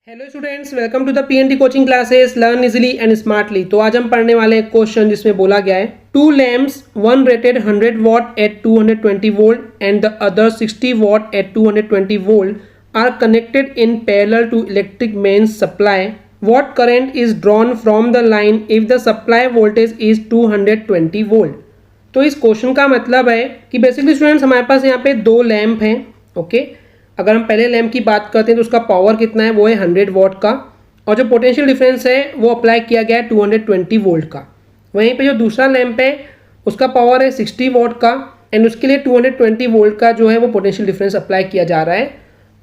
Hello students, welcome to the PNT coaching classes learn easily and smartly. तो आज हम पढ़ने वाले एक क्वेश्चन जिसमें बोला गया है two lamps, one rated 100 watt at 220 volt and the other 60 watt at 220 volt are connected in parallel to electric mains supply. What current is drawn from the line if the supply voltage is 220 volt. तो इस question का मतलब है कि basically students हमारे पास यहाँ पे दो लैम्प हैं। ओके, अगर हम पहले लैम्प की बात करते हैं तो उसका पावर कितना है, वो है 100 वॉट का, और जो पोटेंशियल डिफरेंस है वो अप्लाई किया गया है 220 वोल्ट का। वहीं पे जो दूसरा लैम्प है उसका पावर है 60 वॉट का एंड उसके लिए 220 वोल्ट का जो है वो पोटेंशियल डिफरेंस अप्लाई किया जा रहा है।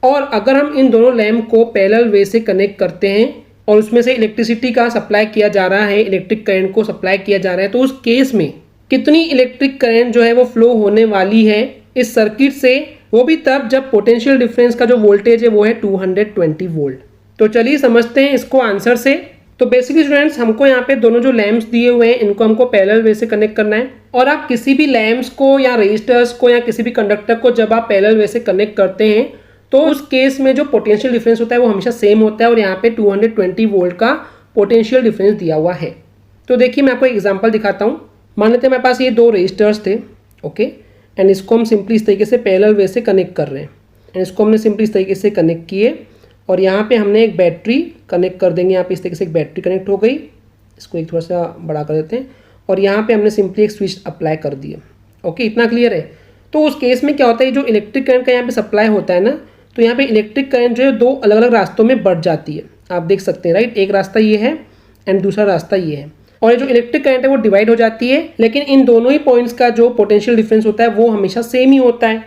और अगर हम इन दोनों लैम्प को पैरेलल वे से कनेक्ट करते हैं और उसमें से इलेक्ट्रिसिटी का सप्लाई किया जा रहा है, इलेक्ट्रिक करंट को सप्लाई किया जा रहा है, तो उस केस में कितनी इलेक्ट्रिक करंट जो है वो फ्लो होने वाली है इस सर्किट से, वो भी तब जब पोटेंशियल डिफरेंस का जो वोल्टेज है वो है 220 वोल्ट। तो चलिए समझते हैं इसको आंसर से। तो बेसिकली स्टूडेंट्स हमको यहाँ पे दोनों जो लैम्प्स दिए हुए हैं इनको हमको पैरेलल वे से कनेक्ट करना है। और आप किसी भी लैम्प्स को या रजिस्टर्स को या किसी भी कंडक्टर को जब आप पैरेलल वे से कनेक्ट करते हैं तो उस केस में जो पोटेंशियल डिफरेंस होता है वो हमेशा सेम होता है, और यहाँ पे 220 वोल्ट का पोटेंशियल डिफरेंस दिया हुआ है। तो देखिए मैं आपको एक एग्जाम्पल दिखाता हूँ। मान लेते हैं मेरे पास ये दो रजिस्टर्स थे, ओके, एंड इसको हम सिंपली इस तरीके से पैरेलल वे से कनेक्ट कर रहे हैं एंड इसको हमने सिंपली इस तरीके से कनेक्ट किए और यहाँ पे हमने एक बैटरी कनेक्ट कर देंगे। यहाँ पे इस तरीके से एक बैटरी कनेक्ट हो गई, इसको एक थोड़ा सा बड़ा कर देते हैं, और यहाँ पे हमने सिंपली एक स्विच अप्लाई कर दिया। ओके, इतना क्लियर है। तो उस केस में क्या होता है, जो इलेक्ट्रिक करंट का यहाँ पे सप्लाई होता है ना, तो यहाँ पे इलेक्ट्रिक करंट जो है दो अलग अलग रास्तों में बढ़ जाती है। आप देख सकते हैं, राइट, एक रास्ता ये है एंड दूसरा रास्ता ये है, और ये जो इलेक्ट्रिक करंट है वो डिवाइड हो जाती है, लेकिन इन दोनों ही पॉइंट्स का जो पोटेंशियल डिफरेंस होता है वो हमेशा सेम ही होता है।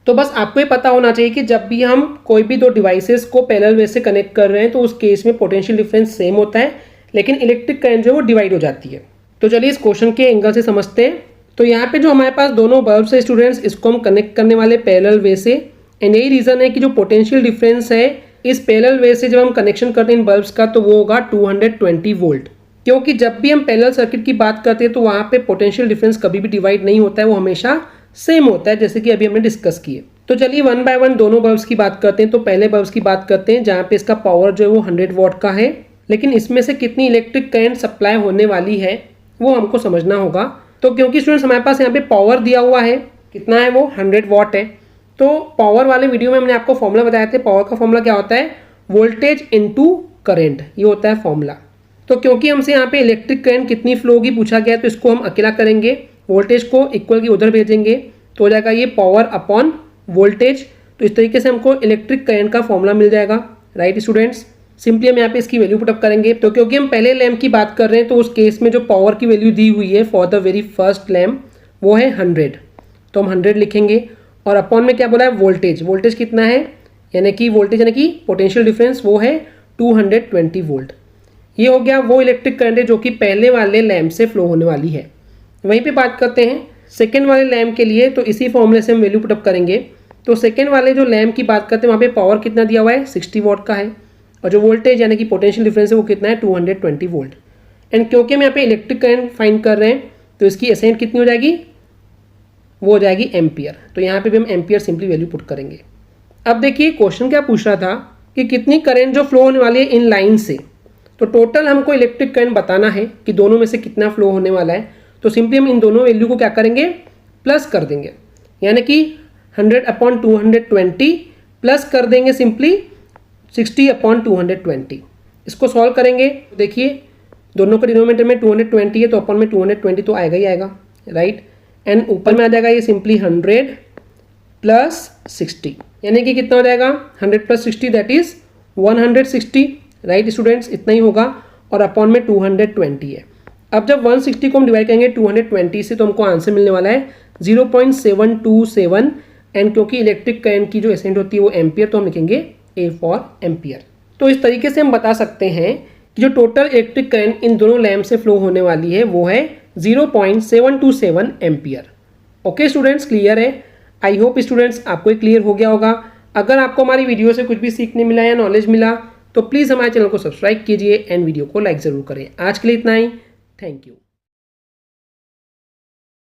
तो बस आपको ये पता होना चाहिए कि जब भी हम कोई भी दो डिवाइसेस को पैरेलल वे से कनेक्ट कर रहे हैं तो उस केस में पोटेंशियल डिफरेंस सेम होता है, लेकिन इलेक्ट्रिक करंट जो है वो डिवाइड हो जाती है। तो चलिए इस क्वेश्चन के एंगल से समझते हैं। तो यहाँ पे जो हमारे पास दोनों बल्ब है स्टूडेंट्स, इसको हम कनेक्ट करने वाले पैरेलल वे से, एंड यही रीजन है कि जो पोटेंशियल डिफरेंस है इस पैरेलल वे से जब हम कनेक्शन करते हैं इन बल्ब्स का तो वो होगा 220 वोल्ट, क्योंकि जब भी हम पैरेलल सर्किट की बात करते हैं तो वहाँ पे पोटेंशियल डिफरेंस कभी भी डिवाइड नहीं होता है, वो हमेशा सेम होता है, जैसे कि अभी हमने डिस्कस किए। तो चलिए वन बाय वन दोनों बल्ब्स की बात करते हैं। तो पहले बल्ब्स की बात करते हैं जहाँ पे इसका पावर जो है वो 100 वॉट का है, लेकिन इसमें से कितनी इलेक्ट्रिक करंट सप्लाई होने वाली है वो हमको समझना होगा। तो क्योंकि स्टूडेंट्स हमारे पास यहाँ पे पावर दिया हुआ है, कितना है, वो 100 वॉट है। तो पावर वाले वीडियो में हमने आपको फॉर्मूला बताया था। पावर का फॉर्मूला क्या होता है, वोल्टेज इंटू करंट, ये होता है फॉर्मूला। तो क्योंकि हमसे यहाँ पे इलेक्ट्रिक करंट कितनी फ्लो होगी पूछा गया है, तो इसको हम अकेला करेंगे, वोल्टेज को इक्वल की उधर भेजेंगे, तो हो जाएगा ये पावर अपॉन वोल्टेज। तो इस तरीके से हमको इलेक्ट्रिक करंट का फॉर्मूला मिल जाएगा, राइट स्टूडेंट्स। सिंपली हम यहाँ पे इसकी वैल्यू पुटअप करेंगे। तो क्योंकि हम पहले लैम्प की बात कर रहे हैं तो उस केस में जो पावर की वैल्यू दी हुई है for the very first lamp वो है 100, तो हम 100 लिखेंगे। और अपॉन में क्या बोला है, वोल्टेज, वोल्टेज कितना है, यानी कि वोल्टेज यानी कि पोटेंशियल डिफरेंस वो है 220 वोल्ट। ये हो गया वो इलेक्ट्रिक करंट है जो कि पहले वाले लैम्प से फ्लो होने वाली है। वहीं पे बात करते हैं सेकेंड वाले लैम्प के लिए, तो इसी फॉर्मूले से हम वैल्यू पुटअप करेंगे। तो सेकेंड वाले जो लैम्प की बात करते हैं वहाँ पे पावर कितना दिया हुआ है, 60 वॉट का है, और जो वोल्टेज यानी कि पोटेंशियल डिफरेंस है वो कितना है, 220 वोल्ट। एंड क्योंकि हम यहाँ पे इलेक्ट्रिक करंट फाइंड कर रहे हैं तो इसकी एसेंट कितनी हो जाएगी, वो हो जाएगी एम्पियर। तो यहाँ पे भी हम एम्पियर सिंपली वैल्यू पुट करेंगे। अब देखिए क्वेश्चन क्या पूछ रहा था कि कितनी करंट जो फ्लो होने वाली है इन लाइन से। तो टोटल हमको इलेक्ट्रिक करंट बताना है कि दोनों में से कितना फ्लो होने वाला है। तो सिंपली हम इन दोनों वैल्यू को क्या करेंगे, प्लस कर देंगे, यानी कि 100 अपॉन 220 प्लस कर देंगे सिंपली 60 अपॉन 220। इसको सॉल्व करेंगे, देखिए दोनों का डिनोमिनेटर में 220 है तो अपॉन में 220 तो आएगा ही आएगा, राइट। एंड ऊपर में आ जाएगा ये सिंपली 100 प्लस 60, यानी कि कितना हो जाएगा, 100 plus 60 that is 160, right students, इतना ही होगा। और अपॉन में 220 है। अब जब 160 को हम डिवाइड करेंगे 220 से तो हमको आंसर मिलने वाला है 0.727, एंड क्योंकि इलेक्ट्रिक करंट की जो एसेंट होती है वो एम्पियर, तो हम लिखेंगे ए फॉर एम्पियर। तो इस तरीके से हम बता सकते हैं कि जो टोटल इलेक्ट्रिक करंट इन दोनों लैम्प से फ्लो होने वाली है वो है 0.727 एम्पियर। ओके स्टूडेंट्स, क्लियर है। आई होप स्टूडेंट्स आपको क्लियर हो गया होगा। अगर आपको हमारी वीडियो से कुछ भी सीखने मिला या नॉलेज मिला तो प्लीज़ हमारे चैनल को सब्सक्राइब कीजिए एंड वीडियो को लाइक ज़रूर करें। आज के लिए इतना ही, थैंक यू।